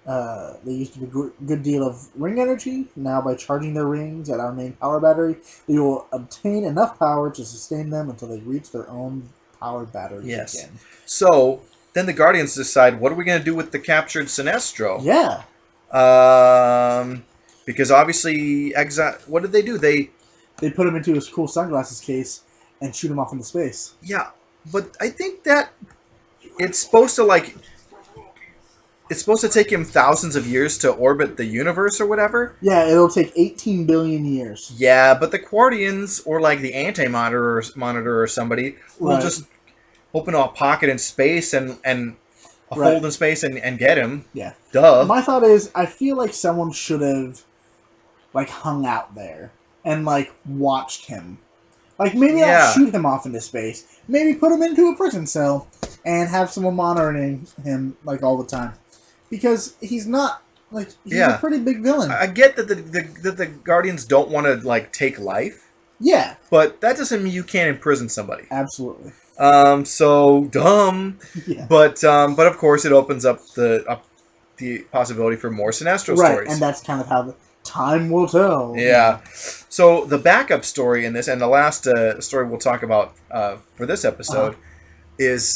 They used a good deal of ring energy. Now, by charging their rings at our main power battery, they will obtain enough power to sustain them until they reach their own power batteries again. So, then the Guardians decide, what are we going to do with the captured Sinestro? Yeah. Because obviously, what did they do? They put him into his cool sunglasses case and shoot him off into space. Yeah, but I think that it's supposed to take him thousands of years to orbit the universe or whatever. Yeah, it'll take 18 billion years. Yeah, but the Guardians or like the Anti-Monitor or somebody will just open a pocket in space and a fold in space and get him. Yeah. Duh. My thought is, I feel like someone should have hung out there and watched him. Maybe not shoot him off into space. Maybe put him into a prison cell and have someone monitoring him all the time. Because he's not he's a pretty big villain. I get that the Guardians don't want to take life. Yeah. But that doesn't mean you can't imprison somebody. Absolutely. So dumb. Yeah. But of course it opens up the possibility for more Sinestro stories. And that's kind of how the time will tell. Yeah. So the backup story in this, and the last story we'll talk about for this episode, is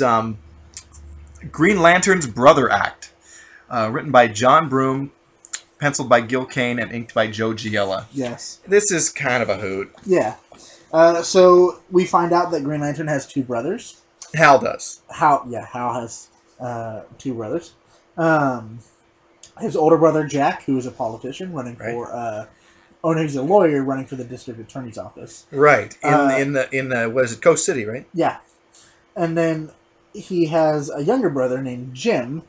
Green Lantern's Brother Act, written by John Broome, penciled by Gil Kane, and inked by Joe Giella. Yes. This is kind of a hoot. Yeah. So we find out that Green Lantern has 2 brothers. Hal does. Hal has 2 brothers. His older brother Jack, who is a politician running for, he's a lawyer running for the district attorney's office. Right. In the what is it, Coast City, right? Yeah. And then he has a younger brother named Jim,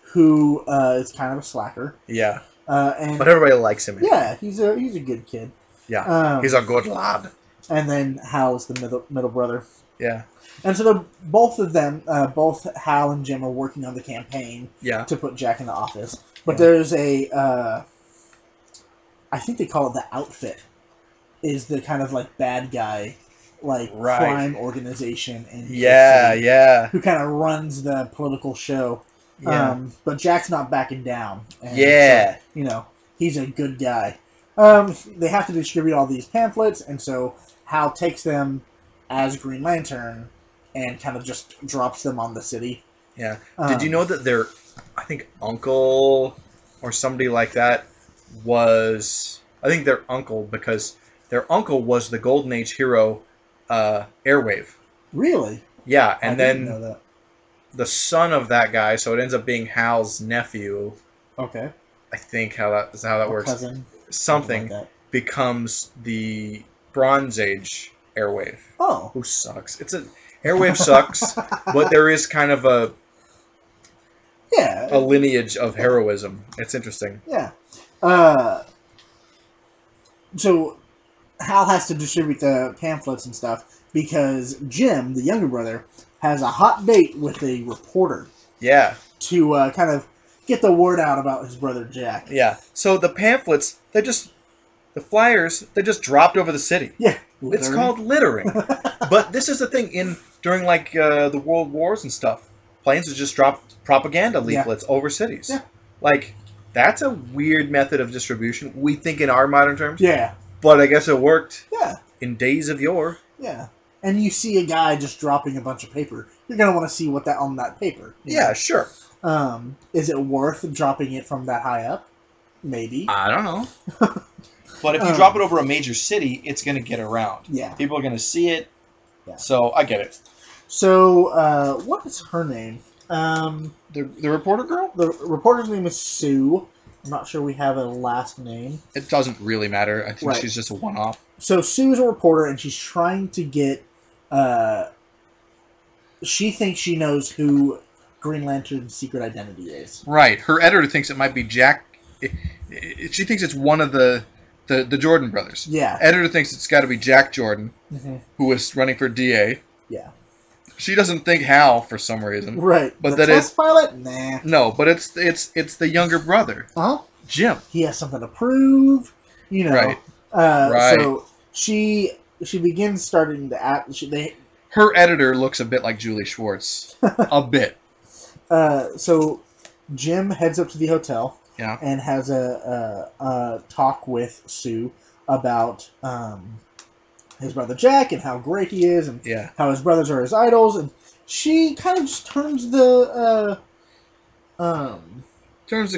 who is kind of a slacker. Yeah. But everybody likes him. Yeah, he's a good kid. Yeah. He's a good lad. And then Hal is the middle brother. Yeah. And so both of them, both Hal and Jim, are working on the campaign to put Jack in the office. But there's a, I think they call it the Outfit, is the kind of bad guy, crime organization. In who kind of runs the political show. Yeah. But Jack's not backing down. And so, he's a good guy. They have to distribute all these pamphlets, and so Hal takes them as Green Lantern and kind of just drops them on the city. Yeah. Did you know that their, I think, uncle or somebody like that was, I think their uncle, because their uncle was the Golden Age hero, Airwave. Really? Yeah, and I didn't know that. The son of that guy, so it ends up being Hal's nephew. Okay. I think how that works. Cousin. Something like becomes the Bronze Age Airwave. Oh. Who sucks. Airwave sucks, but there is kind of a a lineage of heroism. It's interesting. Yeah. So Hal has to distribute the pamphlets and stuff because Jim, the younger brother, has a hot date with a reporter. Yeah. To kind of get the word out about his brother Jack. Yeah. So the pamphlets, the flyers, they just dropped over the city. Yeah. Littering. It's called littering. But this is the thing, during like the World Wars and stuff, planes would just drop propaganda leaflets over cities. Yeah. Like, that's a weird method of distribution, we think in our modern terms. Yeah. But I guess it worked. Yeah. In days of yore. Yeah. And you see a guy just dropping a bunch of paper. You're going to want to see what that on that paper. Yeah, sure. Is it worth dropping it from that high up? Maybe. I don't know. But if you drop it over a major city, it's going to get around. Yeah. People are going to see it. Yeah. So, I get it. So, what is her name? The reporter girl? The reporter's name is Sue. I'm not sure we have a last name. It doesn't really matter. I think she's just a one-off. So, Sue's a reporter, and she's trying to get... she thinks she knows who Green Lantern's secret identity is. Right. Her editor thinks it might be Jack. She thinks it's one of the Jordan brothers. Yeah. Editor thinks it's got to be Jack Jordan, mm-hmm. who is running for DA. Yeah. She doesn't think Hal for some reason. Right. But the test pilot? Nah. No, but it's the younger brher. Huh? Jim. He has something to prove. You know. Right. Right. So she begins starting to act. Her editor looks a bit like Julie Schwartz. A bit. So Jim heads up to the hotel. Yeah. And has a talk with Sue about his brother Jack and how great he is and how his brothers are his idols, and she kind of just turns the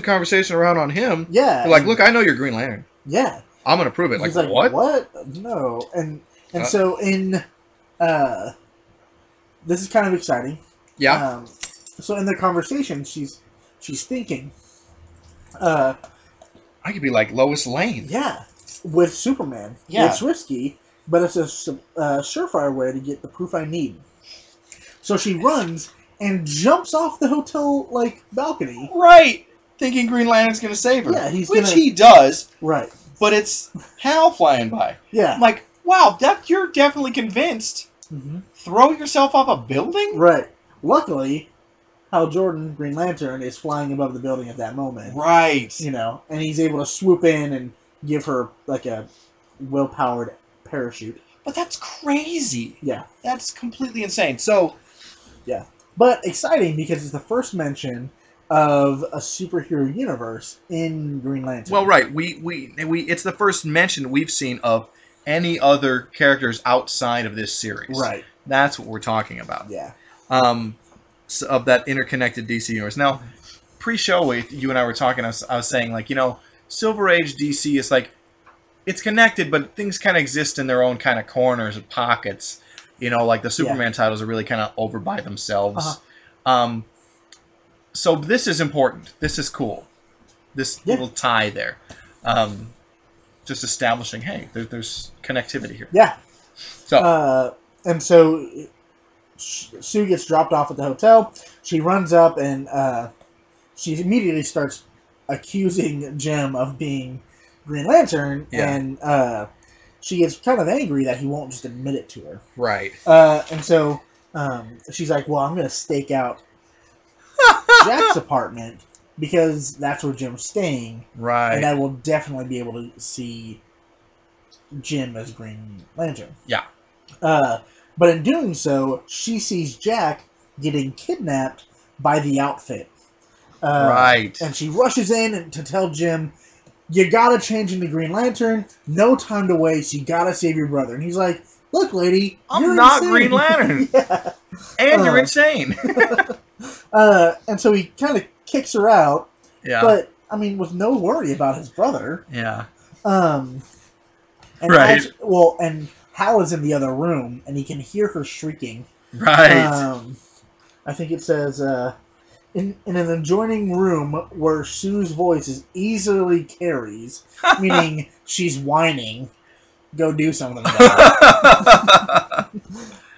conversation around on him. Yeah. They're like, look, I know you're Green Lantern. Yeah. I'm gonna prove it. He's like what? What? No. And so in this is kind of exciting. Yeah. So in the conversation, she's thinking. I could be like Lois Lane. Yeah, with Superman. Yeah. It's risky, but it's a surefire way to get the proof I need. So she runs and jumps off the hotel balcony. Right, thinking Green Lantern's gonna save her. Yeah, he does. Right, but it's Hal flying by. Yeah, I'm like, wow, you're definitely convinced. Mm-hmm. Throw yourself off a building. Right. Luckily, Hal Jordan, Green Lantern, is flying above the building at that moment. Right. You know, and he's able to swoop in and give her a will-powered parachute. But that's crazy. Yeah. That's completely insane. So. Yeah. But exciting because it's the first mention of a superhero universe in Green Lantern. Well, right. It's the first mention we've seen of any other characters outside of this series. Right. That's what we're talking about. Yeah. Of that interconnected DC universe. Now, pre-show, you and I were talking, I was saying, Silver Age DC is it's connected, but things kind of exist in their own kind of corners and pockets. You know, the Superman titles are really kind of over by themselves. Uh-huh. So this is important. This is cool. This little tie there. Just establishing, hey, there's connectivity here. Yeah. So. And so Sue gets dropped off at the hotel. She runs up and she immediately starts accusing Jim of being Green Lantern, and she gets kind of angry that he won't just admit it to her. Right. And so she's like, well, I'm going to stake out Jack's apartment because that's where Jim's staying. Right. And I will definitely be able to see Jim as Green Lantern. Yeah. But in doing so, she sees Jack getting kidnapped by the outfit. Right. And she rushes in to tell Jim, you gotta change into Green Lantern. No time to waste. You gotta save your brother. And he's like, look, lady, I'm not insane. Green Lantern. Yeah. And you're insane. And so he kind of kicks her out. Yeah. But, I mean, with no worry about his brother. Yeah. And right. And Hal is in the other room, and he can hear her shrieking. Right. I think it says, in an adjoining room where Sue's voice is easily carries, meaning she's whining, go do something about it.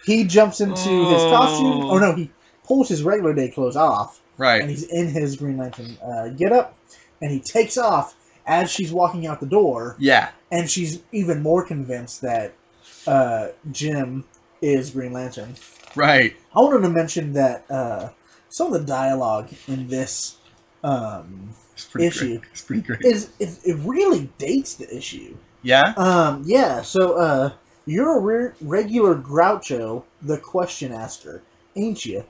He jumps into his costume. Oh, no, he pulls his regular day clothes off Right. And he's in his Green Lantern getup, and he takes off as she's walking out the door. Yeah. And she's even more convinced that Jim is Green Lantern. Right. I wanted to mention that some of the dialogue in this issue it's pretty great. It really dates the issue. Yeah? Yeah, so you're a regular Groucho, the question asker, ain't you?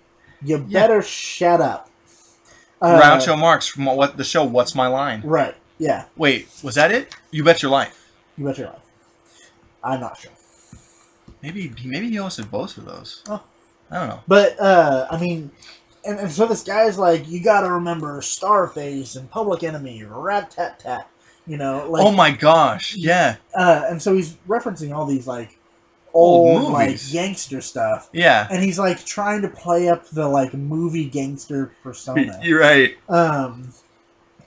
You better shut up. Groucho Marx from the show What's My Line? Right, yeah. Wait, was that it? You Bet Your Life. You bet your life. I'm not sure. Maybe he hosted both of those. Oh. I don't know. But, I mean, and so this guy's like, you gotta remember Starface and Public Enemy, Rat-Tat-Tat, you know? Like, oh my gosh, yeah. And so he's referencing all these, like, old like, movies. gangster stuff. Yeah. And he's, like, trying to play up the, like, movie gangster persona. You're right.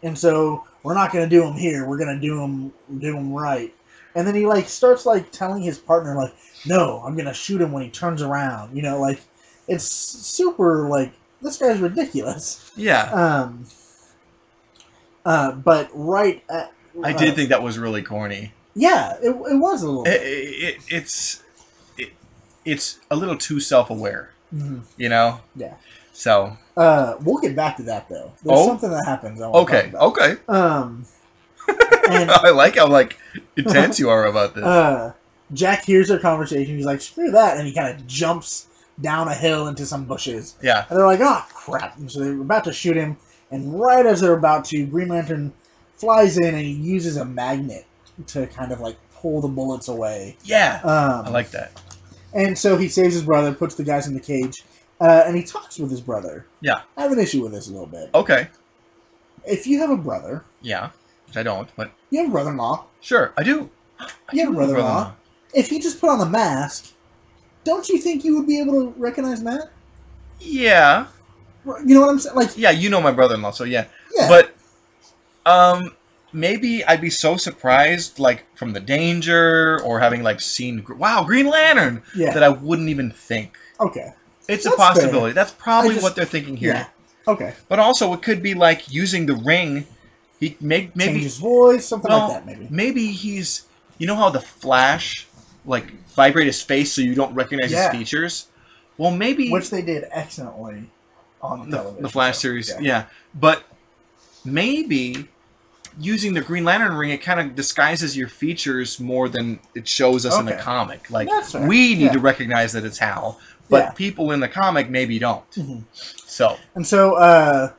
And so, we're not gonna do him here, we're gonna do him right. And then he, like, starts, like, telling his partner, like, no, I'm gonna shoot him when he turns around. You know, like, it's super, like, this guy's ridiculous. Yeah. But right at... I did think that was really corny. Yeah, it was a little bit. It's a little too self-aware. Mm-hmm. You know? Yeah. So... we'll get back to that, though. There's something that happens I want to talk about. Okay. And I like how, like, intense you are about this. Jack hears their conversation. He's like, screw that. And he kind of jumps down a hill into some bushes. Yeah. And they're like, oh, crap. And so they're about to shoot him. And right as they're about to, Green Lantern flies in and he uses a magnet to kind of, like, pull the bullets away. Yeah. I like that. And so he saves his brother, puts the guys in the cage, and he talks with his brother. Yeah. I have an issue with this a little bit. Okay. If you have a brother... Yeah. Which I don't, but... You have a brother-in-law. Sure, I do. You have a brother-in-law. If he just put on the mask, don't you think you would be able to recognize Matt? Yeah. You know what I'm saying? Like, yeah, you know my brother-in-law, so yeah. Yeah. But, maybe I'd be so surprised, like, from the danger, or having, like, seen, wow, Green Lantern, that I wouldn't even think. Okay. It's a possibility. Fair. That's probably what they're thinking here. Yeah. Okay. But also, it could be, like, using the ring, he maybe... change his voice, something like that, maybe. Maybe he's... You know how the Flash, like, vibrate his face so you don't recognize his features? Well, maybe... Which they did excellently on the television. The Flash series, yeah. But maybe using the Green Lantern ring, it kind of disguises your features more than it shows us in the comic. Like, we need to recognize that it's Hal, but people in the comic maybe don't. Mm-hmm. So... And so,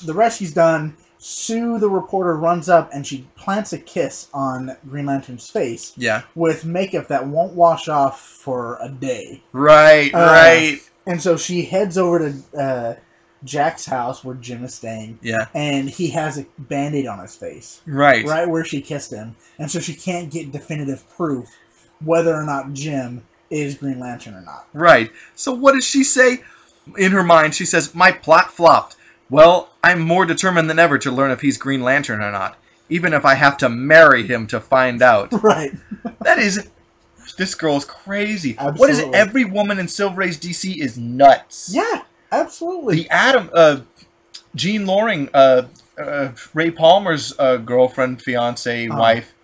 the rescue's done. Sue, the reporter, runs up and she plants a kiss on Green Lantern's face. Yeah. With makeup that won't wash off for a day. Right, right. And so she heads over to Jack's house where Jim is staying. Yeah. And he has a Band-Aid on his face. Right. Right where she kissed him. And so she can't get definitive proof whether or not Jim is Green Lantern or not. Right. So what does she say? In her mind, she says, my plot flopped. Well, I'm more determined than ever to learn if he's Green Lantern or not, even if I have to marry him to find out. Right. That is... This girl is crazy. Absolutely. What is it? Every woman in Silver Age DC is nuts. Yeah, absolutely. The Jean Loring, Ray Palmer's girlfriend, fiance, wife,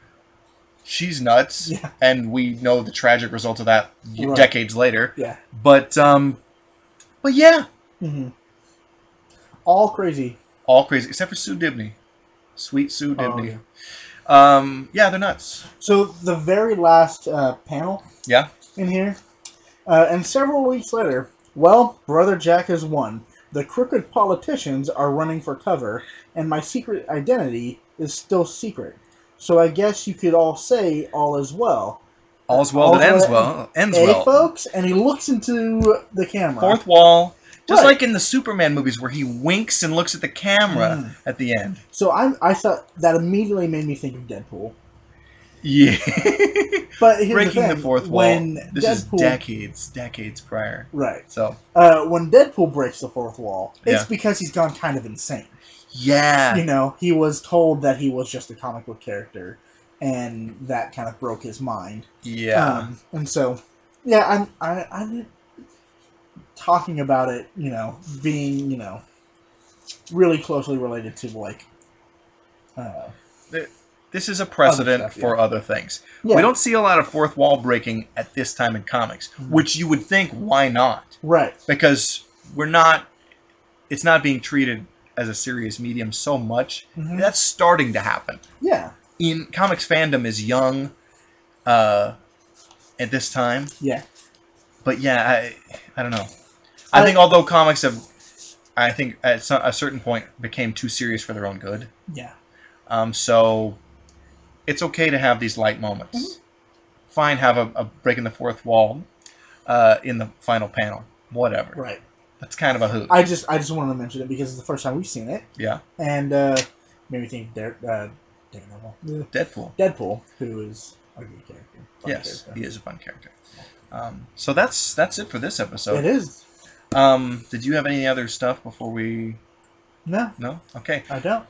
she's nuts. Yeah. And we know the tragic result of that decades later. Yeah. But yeah. Mm-hmm. All crazy. All crazy, except for Sue Dibney. Sweet Sue Dibney. Yeah, they're nuts. So the very last panel in here, and several weeks later, well, Brother Jack has won. The crooked politicians are running for cover, and my secret identity is still secret. So I guess you could all say all is well. All's well that ends well. Ends well. Folks? And he looks into the camera. Fourth wall. Just like in the Superman movies where he winks and looks at the camera at the end. So I thought that immediately made me think of Deadpool. Yeah. But here's breaking the the fourth wall. This is decades prior. Right. So when Deadpool breaks the fourth wall, it's because he's gone kind of insane. Yeah. You know, he was told that he was just a comic book character, and that kind of broke his mind. Yeah. And so, yeah, I'm talking about it, you know, being, you know, really closely related to like. This is a precedent stuff, yeah. for other things. Yeah. We don't see a lot of fourth wall breaking at this time in comics, which you would think, why not? Right. Because it's not being treated as a serious medium so much. That's starting to happen. Yeah. In comics fandom is young at this time. Yeah. But yeah, I don't know. I think although comics have, I think at a certain point became too serious for their own good. Yeah. So it's okay to have these light moments. Fine, have a breaking the fourth wall in the final panel. Whatever. Right. That's kind of a hoot. I just wanted to mention it because it's the first time we've seen it. Yeah. And made me think Daredevil. Deadpool, who is a good character. Yes, he is a fun character. So that's it for this episode. It is. Did you have any other stuff before we... No. No? Okay. I don't.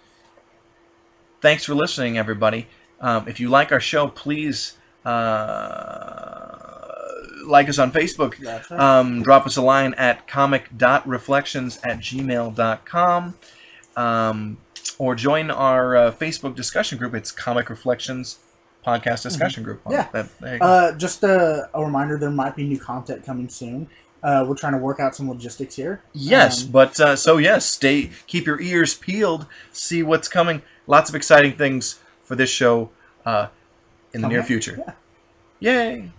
Thanks for listening, everybody. If you like our show, please like us on Facebook. That's right. Drop us a line at comic.reflections@gmail.com. Or join our Facebook discussion group. It's Comic Reflections Podcast Discussion Group. Yeah. There you go. Just a reminder, there might be new content coming soon. We're trying to work out some logistics here. Yes, keep your ears peeled. See what's coming. Lots of exciting things for this show in the near future. Yeah. Yay!